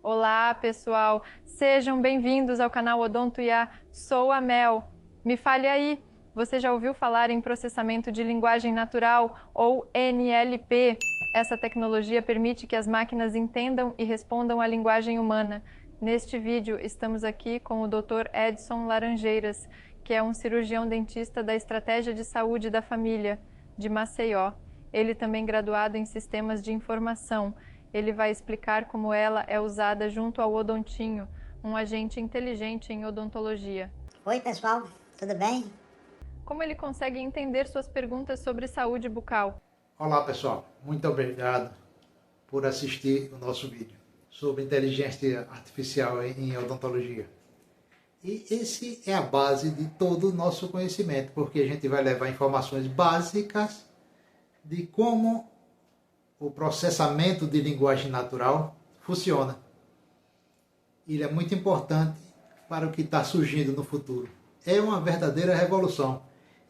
Olá, pessoal! Sejam bem-vindos ao canal Odonto IA. Sou a Mel. Me fale aí, você já ouviu falar em processamento de linguagem natural ou NLP? Essa tecnologia permite que as máquinas entendam e respondam à linguagem humana. Neste vídeo, estamos aqui com o Dr. Edson Laranjeiras, que é um cirurgião dentista da Estratégia de Saúde da Família, de Maceió. Ele também graduado em Sistemas de Informação. Ele vai explicar como ela é usada junto ao odontinho, um agente inteligente em odontologia. Oi, pessoal, tudo bem? Como ele consegue entender suas perguntas sobre saúde bucal? Olá, pessoal. Muito obrigado por assistir o nosso vídeo sobre inteligência artificial em odontologia. E esse é a base de todo o nosso conhecimento, porque a gente vai levar informações básicas de como o processamento de linguagem natural funciona. Ele é muito importante para o que está surgindo no futuro. É uma verdadeira revolução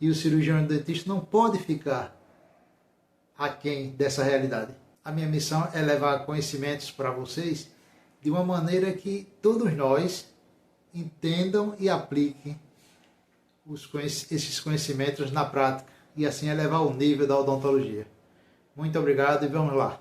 e o cirurgião dentista não pode ficar aquém dessa realidade. A minha missão é levar conhecimentos para vocês de uma maneira que todos nós entendam e apliquem esses conhecimentos na prática e assim elevar o nível da odontologia. Muito obrigado e vamos lá.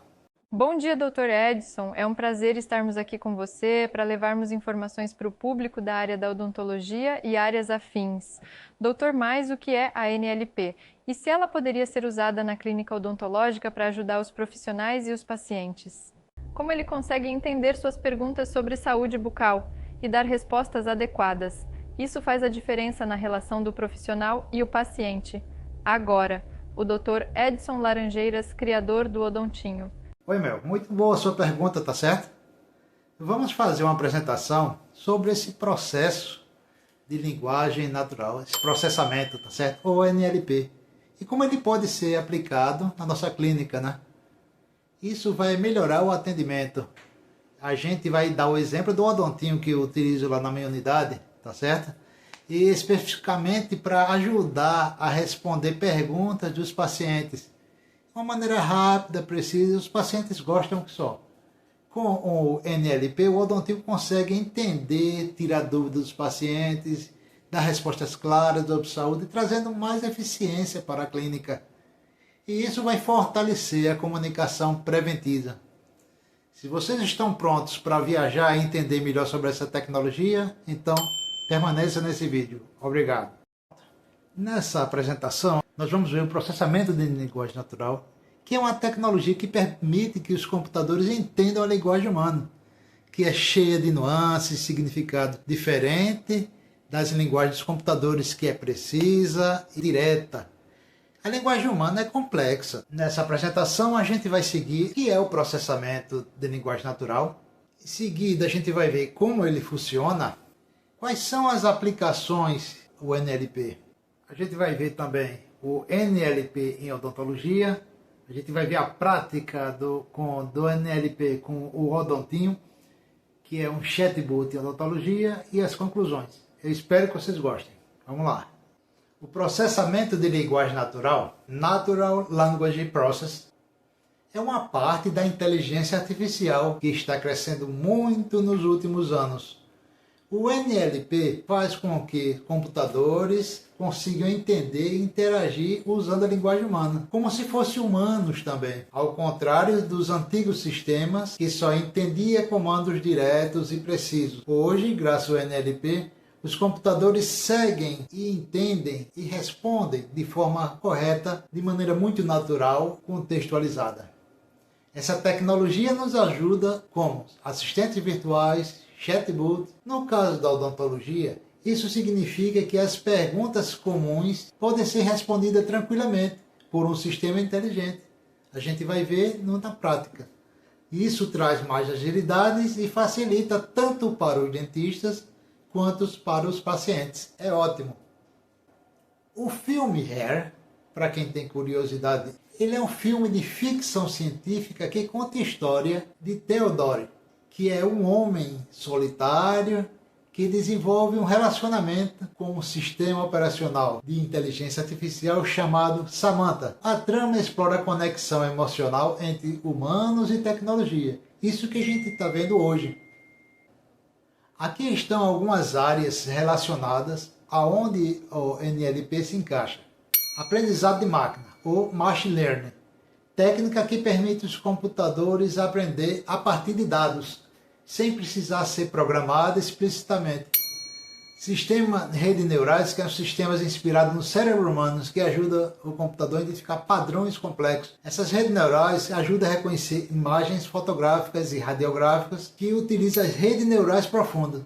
Bom dia, Dr. Edson. É um prazer estarmos aqui com você para levarmos informações para o público da área da odontologia e áreas afins. Doutor, mais o que é a NLP? E se ela poderia ser usada na clínica odontológica para ajudar os profissionais e os pacientes? Como ele consegue entender suas perguntas sobre saúde bucal e dar respostas adequadas? Isso faz a diferença na relação do profissional e o paciente. Agora, o Dr. Edson Laranjeiras, criador do Odontinho. Oi, Mel. Muito boa a sua pergunta, tá certo? Vamos fazer uma apresentação sobre esse processo de linguagem natural, esse processamento, tá certo? Ou NLP. E como ele pode ser aplicado na nossa clínica, né? Isso vai melhorar o atendimento. A gente vai dar o exemplo do odontinho que eu utilizo lá na minha unidade, tá certo? E especificamente para ajudar a responder perguntas dos pacientes. De uma maneira rápida, precisa, os pacientes gostam que só. Com o NLP, o odontinho consegue entender, tirar dúvidas dos pacientes, dar respostas claras sobre saúde, trazendo mais eficiência para a clínica. E isso vai fortalecer a comunicação preventiva. Se vocês estão prontos para viajar e entender melhor sobre essa tecnologia, então permaneça nesse vídeo. Obrigado. Nessa apresentação, nós vamos ver o processamento de linguagem natural, que é uma tecnologia que permite que os computadores entendam a linguagem humana, que é cheia de nuances, significado diferente das linguagens dos computadores, que é precisa e direta. A linguagem humana é complexa. Nessa apresentação a gente vai seguir o que é o processamento de linguagem natural. Em seguida a gente vai ver como ele funciona. Quais são as aplicações do NLP? A gente vai ver também o NLP em odontologia. A gente vai ver a prática do NLP com o odontinho, que é um chatbot em odontologia, e as conclusões. Eu espero que vocês gostem. Vamos lá. O processamento de linguagem natural, Natural Language Process, é uma parte da inteligência artificial que está crescendo muito nos últimos anos. O NLP faz com que computadores consigam entender e interagir usando a linguagem humana, como se fossem humanos também, ao contrário dos antigos sistemas que só entendiam comandos diretos e precisos. Hoje, graças ao NLP, os computadores seguem e entendem e respondem de forma correta, de maneira muito natural, contextualizada. Essa tecnologia nos ajuda como assistentes virtuais, chatbot. No caso da odontologia, isso significa que as perguntas comuns podem ser respondidas tranquilamente por um sistema inteligente. A gente vai ver na prática. Isso traz mais agilidade e facilita tanto para os dentistas quanto para os pacientes. É ótimo. O filme Hair, para quem tem curiosidade, ele é um filme de ficção científica que conta a história de Theodore, que é um homem solitário que desenvolve um relacionamento com um sistema operacional de inteligência artificial chamado Samantha. A trama explora a conexão emocional entre humanos e tecnologia. Isso que a gente está vendo hoje. Aqui estão algumas áreas relacionadas aonde o NLP se encaixa. Aprendizado de máquina, ou Machine Learning, técnica que permite os computadores aprender a partir de dados, sem precisar ser programado explicitamente. Sistema de redes neurais, que são sistemas inspirados no cérebro humano, que ajudam o computador a identificar padrões complexos. Essas redes neurais ajudam a reconhecer imagens fotográficas e radiográficas que utilizam as redes neurais profundas.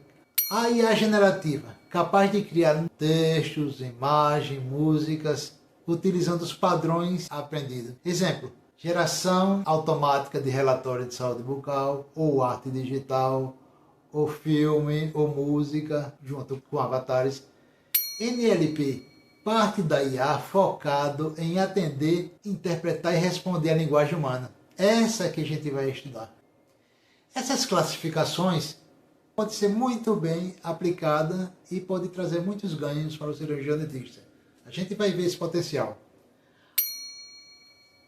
A IA generativa, capaz de criar textos, imagens, músicas, utilizando os padrões aprendidos. Exemplo, geração automática de relatório de saúde bucal, ou arte digital, ou filme, ou música, junto com avatares. NLP, parte da IA focado em atender, interpretar e responder à linguagem humana. Essa que a gente vai estudar. Essas classificações podem ser muito bem aplicadas e podem trazer muitos ganhos para o cirurgião dentista. A gente vai ver esse potencial.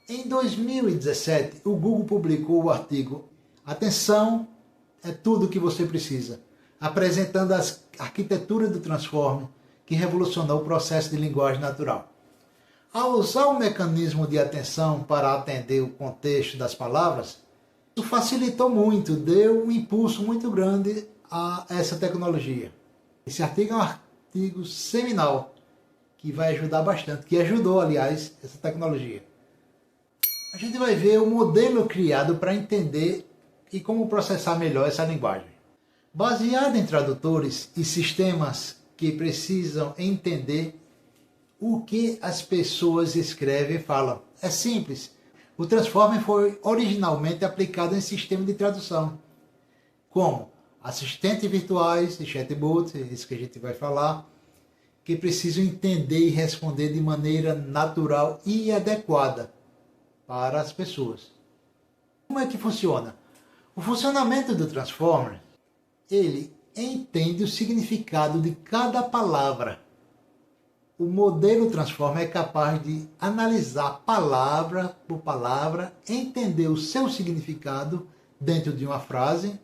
Em 2017, o Google publicou o artigo Atenção é tudo o que você precisa, apresentando a arquitetura do Transformer que revolucionou o processo de linguagem natural. Ao usar o mecanismo de atenção para atender o contexto das palavras, isso facilitou muito, deu um impulso muito grande a essa tecnologia. Esse artigo é um artigo seminal que vai ajudar bastante, que ajudou, aliás, essa tecnologia. A gente vai ver o modelo criado para entender e como processar melhor essa linguagem. Baseado em tradutores e sistemas que precisam entender o que as pessoas escrevem e falam. É simples. O Transformer foi originalmente aplicado em sistema de tradução, como assistentes virtuais e chatbot, isso que a gente vai falar, que precisam entender e responder de maneira natural e adequada para as pessoas. Como é que funciona? O funcionamento do Transformer, ele entende o significado de cada palavra. O modelo Transformer é capaz de analisar palavra por palavra, entender o seu significado dentro de uma frase.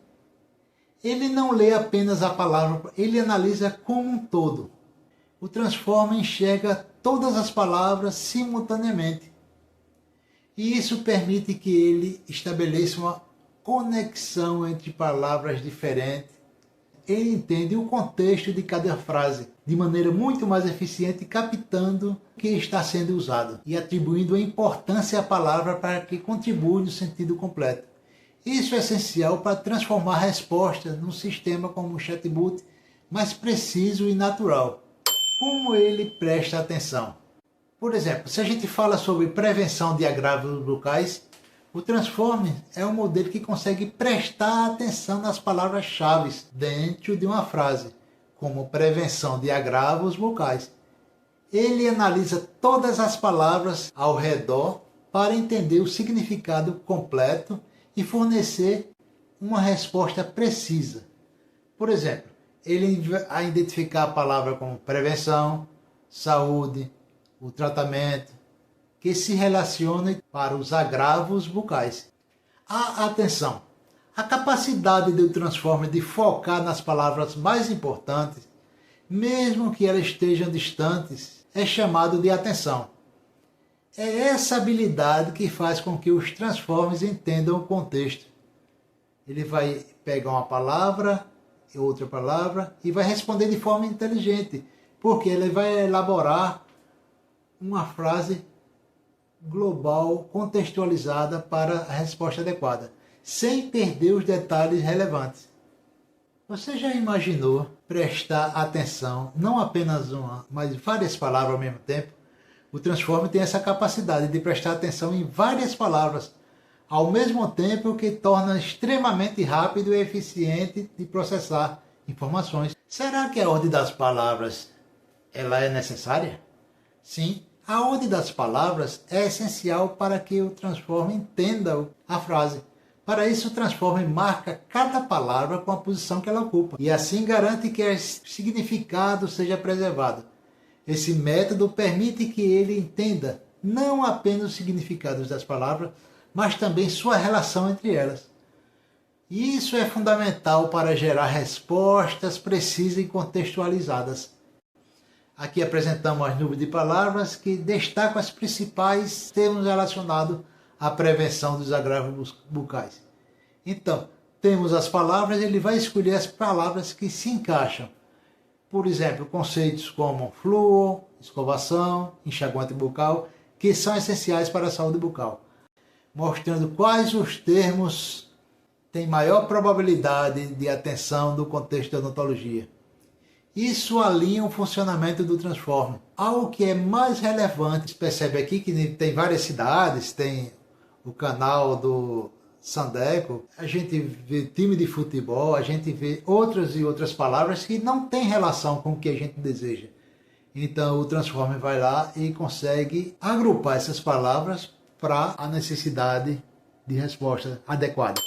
Ele não lê apenas a palavra, ele analisa como um todo. O Transformer enxerga todas as palavras simultaneamente. E isso permite que ele estabeleça uma conexão entre palavras diferentes. Ele entende o contexto de cada frase de maneira muito mais eficiente, captando o que está sendo usado e atribuindo a importância à palavra para que contribua no sentido completo. Isso é essencial para transformar a resposta num sistema como o chatbot mais preciso e natural. Como ele presta atenção? Por exemplo, se a gente fala sobre prevenção de agravos bucais, o Transformer é um modelo que consegue prestar atenção nas palavras-chave dentro de uma frase, como prevenção de agravos bucais. Ele analisa todas as palavras ao redor para entender o significado completo e fornecer uma resposta precisa. Por exemplo, ele vai identificar a palavra como prevenção, saúde, o tratamento, que se relacionam para os agravos bucais. Atenção! A capacidade do Transformer de focar nas palavras mais importantes, mesmo que elas estejam distantes, é chamado de atenção. É essa habilidade que faz com que os Transformers entendam o contexto. Ele vai pegar uma palavra e outra palavra e vai responder de forma inteligente, porque ele vai elaborar uma frase global, contextualizada para a resposta adequada, sem perder os detalhes relevantes. Você já imaginou prestar atenção, não apenas uma, mas várias palavras ao mesmo tempo? O Transformer tem essa capacidade de prestar atenção em várias palavras, ao mesmo tempo, que torna extremamente rápido e eficiente de processar informações. Será que a ordem das palavras ela é necessária? Sim. A ordem das palavras é essencial para que o Transformer entenda a frase. Para isso, o Transformer marca cada palavra com a posição que ela ocupa e assim garante que o significado seja preservado. Esse método permite que ele entenda não apenas os significados das palavras, mas também sua relação entre elas. Isso é fundamental para gerar respostas precisas e contextualizadas. Aqui apresentamos as nuvens de palavras que destacam os principais termos relacionados à prevenção dos agravos bucais. Então, temos as palavras, ele vai escolher as palavras que se encaixam. Por exemplo, conceitos como flúor, escovação, enxaguante bucal, que são essenciais para a saúde bucal, mostrando quais os termos têm maior probabilidade de atenção do contexto da odontologia. Isso alinha o funcionamento do Transformer. Algo que é mais relevante, percebe aqui que tem várias cidades, tem o canal do Sandeco, a gente vê time de futebol, a gente vê outras e outras palavras que não têm relação com o que a gente deseja. Então o Transformer vai lá e consegue agrupar essas palavras para a necessidade de resposta adequada.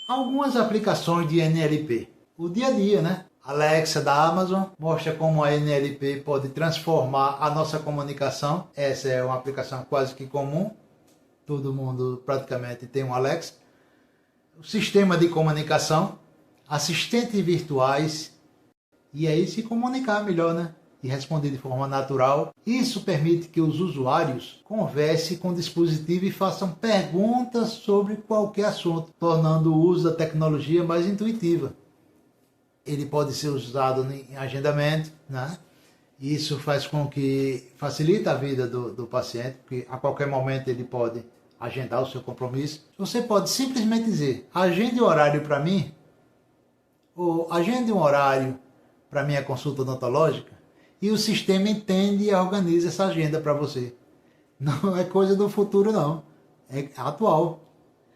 Algumas aplicações de NLP. O dia a dia, né? Alexa da Amazon mostra como a NLP pode transformar a nossa comunicação. Essa é uma aplicação quase que comum. Todo mundo praticamente tem um Alexa. O sistema de comunicação, assistentes virtuais, e aí se comunicar melhor, né? E responder de forma natural. Isso permite que os usuários conversem com o dispositivo e façam perguntas sobre qualquer assunto, tornando o uso da tecnologia mais intuitiva. Ele pode ser usado em agendamento, né? Isso faz com que facilita a vida do paciente, porque a qualquer momento ele pode agendar o seu compromisso. Você pode simplesmente dizer, agende um horário para mim, ou agende um horário para minha consulta odontológica, e o sistema entende e organiza essa agenda para você. Não é coisa do futuro não, é atual.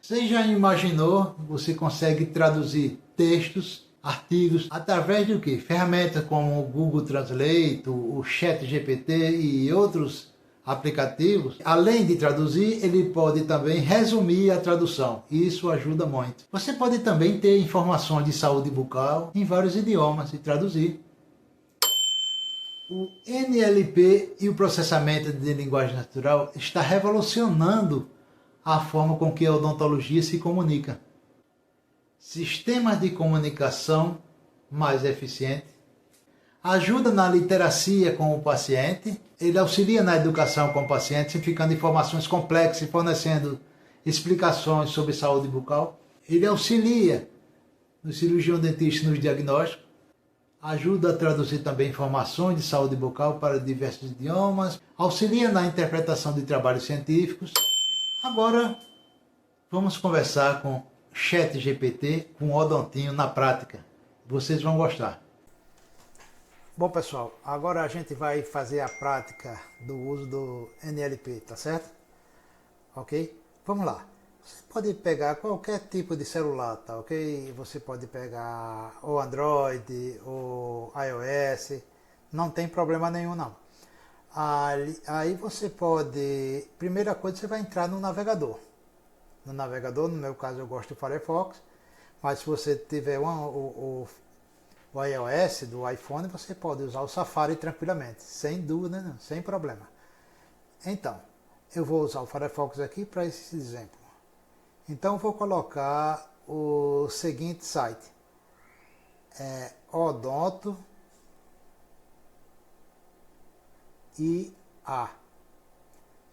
Você já imaginou, você consegue traduzir textos, artigos, através de o quê? Ferramentas como o Google Translate, o ChatGPT e outros aplicativos. Além de traduzir, ele pode também resumir a tradução. Isso ajuda muito. Você pode também ter informações de saúde bucal em vários idiomas e traduzir. O NLP e o processamento de linguagem natural está revolucionando a forma com que a odontologia se comunica. Sistemas de comunicação mais eficientes, ajuda na literacia com o paciente, ele auxilia na educação com o paciente, simplificando informações complexas e fornecendo explicações sobre saúde bucal. Ele auxilia no cirurgião dentista nos diagnósticos, ajuda a traduzir também informações de saúde bucal para diversos idiomas, auxilia na interpretação de trabalhos científicos. Agora, vamos conversar com ChatGPT, com o Odontinho na prática. Vocês vão gostar. Bom, pessoal, agora a gente vai fazer a prática do uso do NLP, tá certo? Ok? Vamos lá. Você pode pegar qualquer tipo de celular, tá ok? Você pode pegar o Android, ou iOS, não tem problema nenhum não. Aí você pode, primeira coisa, você vai entrar no navegador. No navegador, no meu caso eu gosto do Firefox, mas se você tiver o iOS do iPhone, você pode usar o Safari tranquilamente, sem dúvida, não, sem problema. Então, eu vou usar o Firefox aqui para esse exemplo. Então, vou colocar o seguinte site, Odonto IA.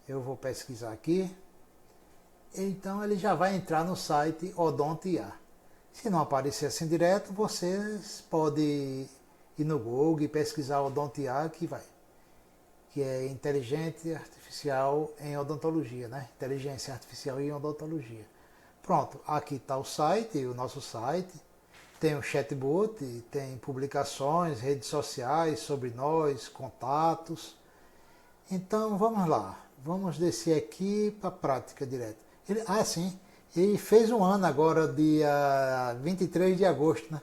Eu vou pesquisar aqui. Então ele já vai entrar no site Odonto IA. Se não aparecer assim direto, vocês podem ir no Google e pesquisar Odonto IA que é inteligência artificial em odontologia, né? Inteligência artificial em odontologia. Pronto, aqui está o site, o nosso site. Tem o chatbot, tem publicações, redes sociais sobre nós, contatos. Então vamos lá, vamos descer aqui para a prática direto. Sim, ele fez um ano agora, dia 23 de agosto, né?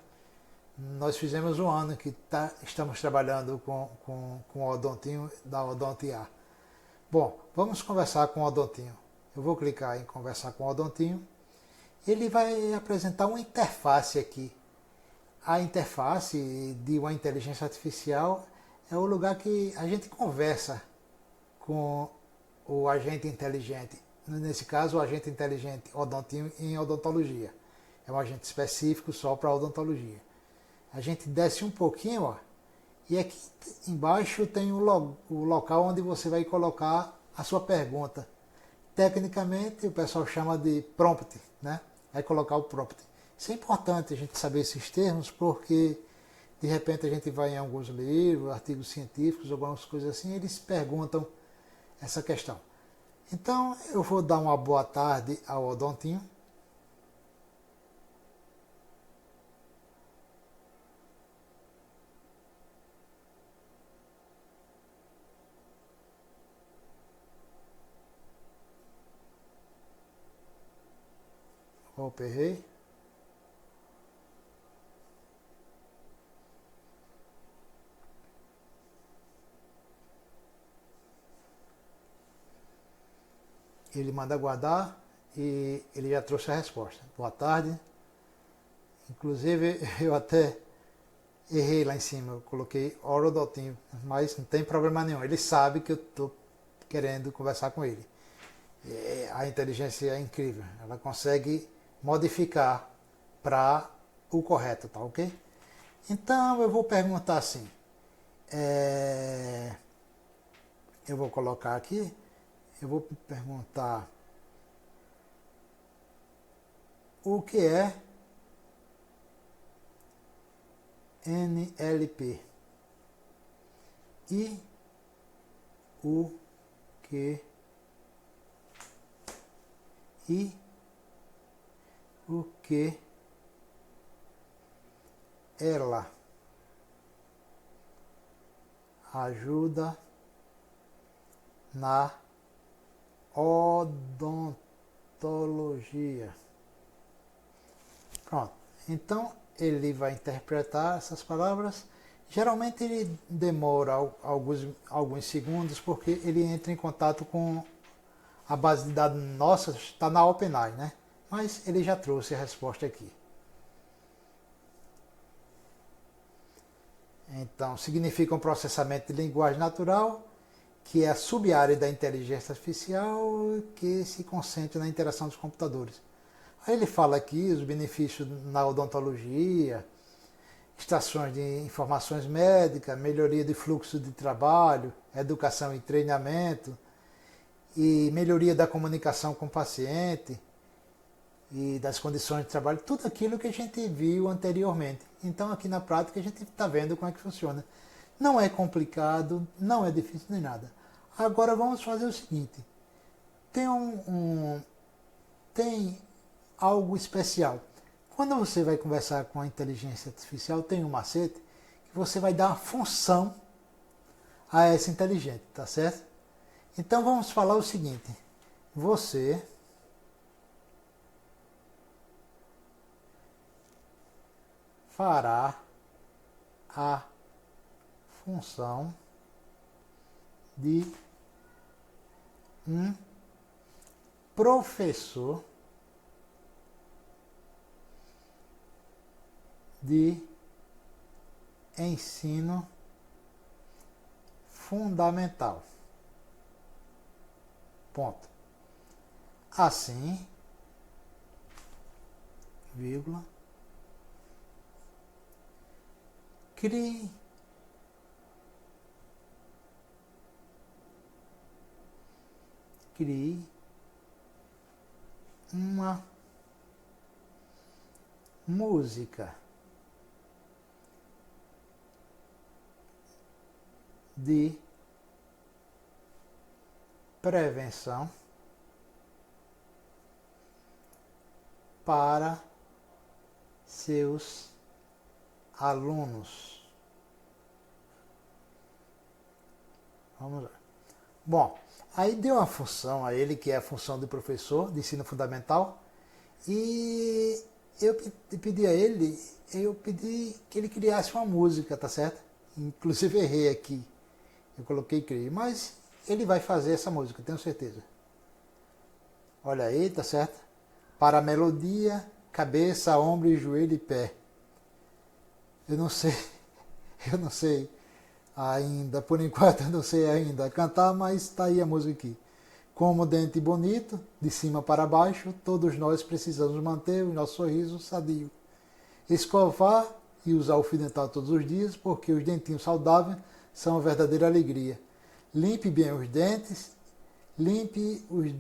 Nós fizemos um ano que estamos trabalhando com o Odontinho da Odonto IA. Bom, vamos conversar com o Odontinho. Eu vou clicar em conversar com o Odontinho. Ele vai apresentar uma interface aqui. A interface de uma inteligência artificial é o lugar que a gente conversa com o agente inteligente. Nesse caso, o agente inteligente Odontinho em odontologia. É um agente específico só para odontologia. A gente desce um pouquinho, ó, e aqui embaixo tem o local onde você vai colocar a sua pergunta. Tecnicamente, o pessoal chama de prompt, né? Vai colocar o prompt. Isso é importante a gente saber esses termos, porque de repente a gente vai em alguns livros, artigos científicos, algumas coisas assim, eles perguntam essa questão. Então, eu vou dar uma boa tarde ao Odontinho. Opa, errei. Ele manda guardar e ele já trouxe a resposta. Boa tarde. Inclusive, eu até errei lá em cima. Eu coloquei Orodotinho, mas não tem problema nenhum. Ele sabe que eu estou querendo conversar com ele. A inteligência é incrível. Ela consegue modificar para o correto, tá ok? Então, eu vou perguntar assim. Eu vou colocar aqui. Eu vou perguntar o que é NLP e o que ela ajuda na odontologia. Pronto. Então ele vai interpretar essas palavras. Geralmente ele demora alguns segundos porque ele entra em contato com a base de dados nossa, está na OpenAI, né? Mas ele já trouxe a resposta aqui. Então, significa um processamento de linguagem natural, que é a sub-área da inteligência artificial que se concentra na interação dos computadores. Aí ele fala aqui os benefícios na odontologia, extrações de informações médicas, melhoria de fluxo de trabalho, educação e treinamento, e melhoria da comunicação com o paciente e das condições de trabalho, tudo aquilo que a gente viu anteriormente. Então aqui na prática a gente está vendo como é que funciona. Não é complicado, não é difícil nem nada. Agora vamos fazer o seguinte. Tem algo especial. Quando você vai conversar com a inteligência artificial, tem um macete que você vai dar uma função a essa inteligente, tá certo? Então vamos falar o seguinte. Você fará a função de um professor de ensino fundamental. Ponto. Assim, vírgula, crie uma música de prevenção para seus alunos. Vamos lá. Bom, aí deu uma função a ele, que é a função do professor de ensino fundamental, e eu pedi a ele, eu pedi que ele criasse uma música, tá certo? Inclusive errei aqui, eu coloquei criei, mas ele vai fazer essa música, tenho certeza. Olha aí, tá certo? Para a melodia, cabeça, ombro, joelho e pé. Eu não sei ainda, por enquanto eu não sei ainda cantar, mas está aí a música aqui. Como dente bonito, de cima para baixo, todos nós precisamos manter o nosso sorriso sadio. Escovar e usar o fio dental todos os dias, porque os dentinhos saudáveis são uma verdadeira alegria. Limpe bem os dentes, limpe-os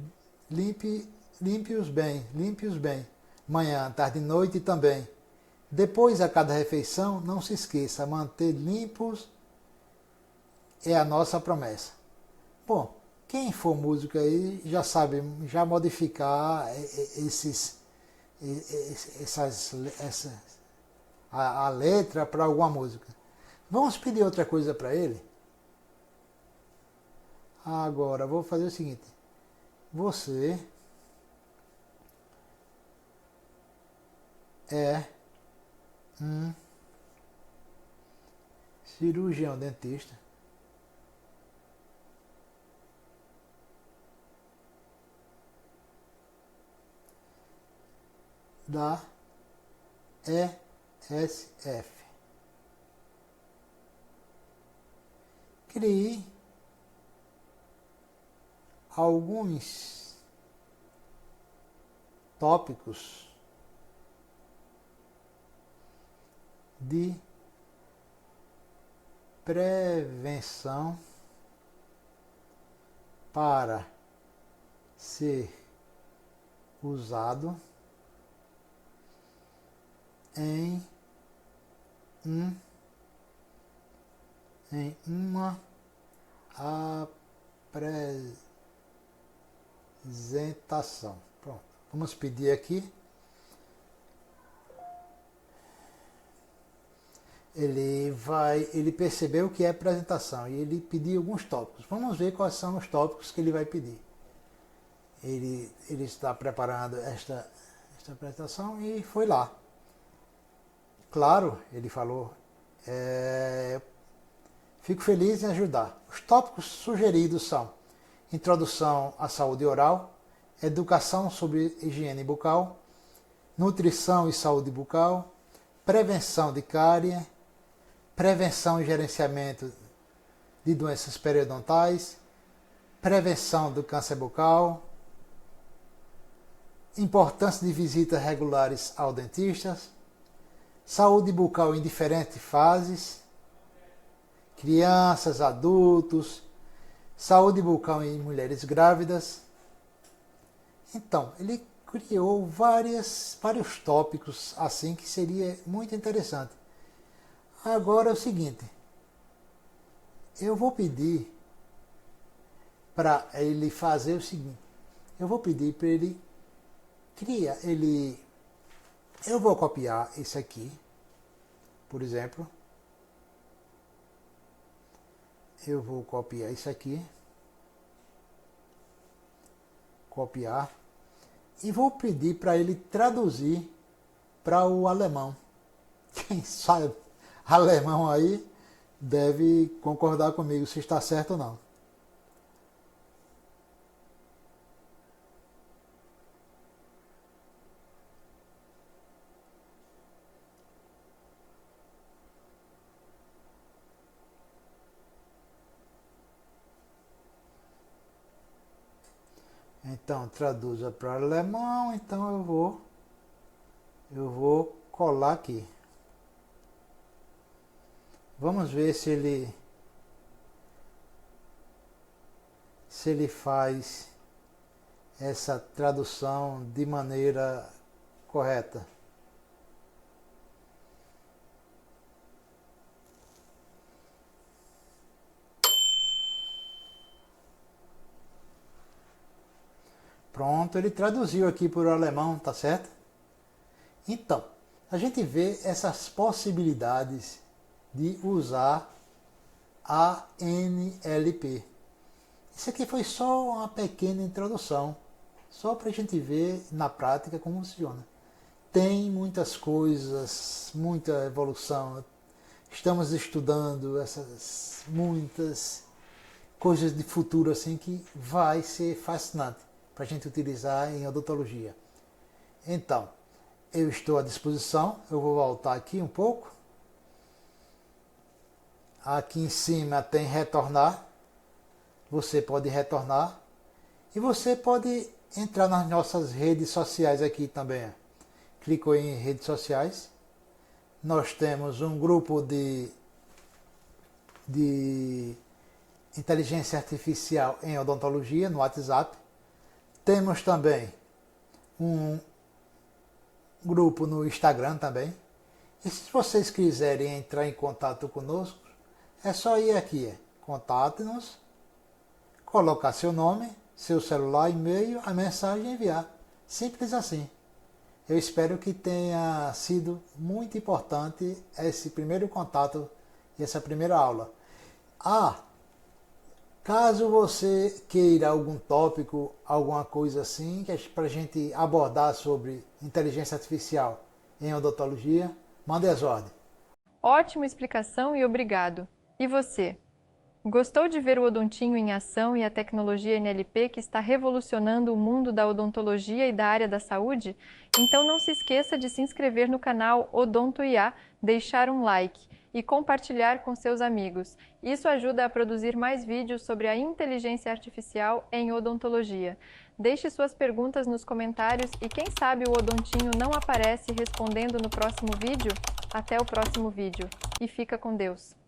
bem, manhã, tarde e noite também. Depois, a cada refeição, não se esqueça, manter limpos é a nossa promessa. Bom, quem for músico aí já sabe, já modificar a letra para alguma música. Vamos pedir outra coisa para ele? Agora, vou fazer o seguinte. Você é um cirurgião dentista da ESF. Crie alguns tópicos de prevenção para ser usado em uma apresentação. Pronto. Vamos pedir aqui. Ele percebeu que é apresentação e ele pediu alguns tópicos. Vamos ver quais são os tópicos que ele vai pedir. Ele está preparando esta apresentação e foi lá. Claro, ele falou, fico feliz em ajudar. Os tópicos sugeridos são introdução à saúde oral, educação sobre higiene bucal, nutrição e saúde bucal, prevenção de cárie, prevenção e gerenciamento de doenças periodontais, prevenção do câncer bucal, importância de visitas regulares ao dentista, saúde bucal em diferentes fases, crianças, adultos, saúde bucal em mulheres grávidas. Então, ele criou vários tópicos assim que seria muito interessante. Agora é o seguinte, eu vou pedir para ele fazer o seguinte, eu vou pedir para ele criar, eu vou copiar isso aqui, por exemplo, eu vou copiar isso aqui, copiar, e vou pedir para ele traduzir para o alemão. Quem sabe alemão aí deve concordar comigo se está certo ou não. Então, traduza para alemão, então eu vou colar aqui. Vamos ver se ele faz essa tradução de maneira correta. Pronto, ele traduziu aqui para o alemão, tá certo? Então, a gente vê essas possibilidades de usar a NLP. Isso aqui foi só uma pequena introdução, só para a gente ver na prática como funciona. Tem muitas coisas, muita evolução. Estamos estudando essas muitas coisas de futuro assim que vai ser fascinante para a gente utilizar em odontologia. Então, eu estou à disposição, eu vou voltar aqui um pouco. Aqui em cima tem retornar, você pode retornar E você pode entrar nas nossas redes sociais aqui também. Clicou em redes sociais. Nós temos um grupo de inteligência artificial em odontologia no WhatsApp. Temos também um grupo no Instagram também. E se vocês quiserem entrar em contato conosco, é só ir aqui, contate-nos, colocar seu nome, seu celular, e-mail, a mensagem e enviar. Simples assim. Eu espero que tenha sido muito importante esse primeiro contato e essa primeira aula. Caso você queira algum tópico, alguma coisa assim, para a gente abordar sobre inteligência artificial em odontologia, mande as ordens. Ótima explicação e obrigado. E você? Gostou de ver o Odontinho em ação e a tecnologia NLP que está revolucionando o mundo da odontologia e da área da saúde? Então não se esqueça de se inscrever no canal Odonto IA, deixar um like e compartilhar com seus amigos. Isso ajuda a produzir mais vídeos sobre a inteligência artificial em odontologia. Deixe suas perguntas nos comentários e quem sabe o Odontinho não aparece respondendo no próximo vídeo? Até o próximo vídeo e fica com Deus!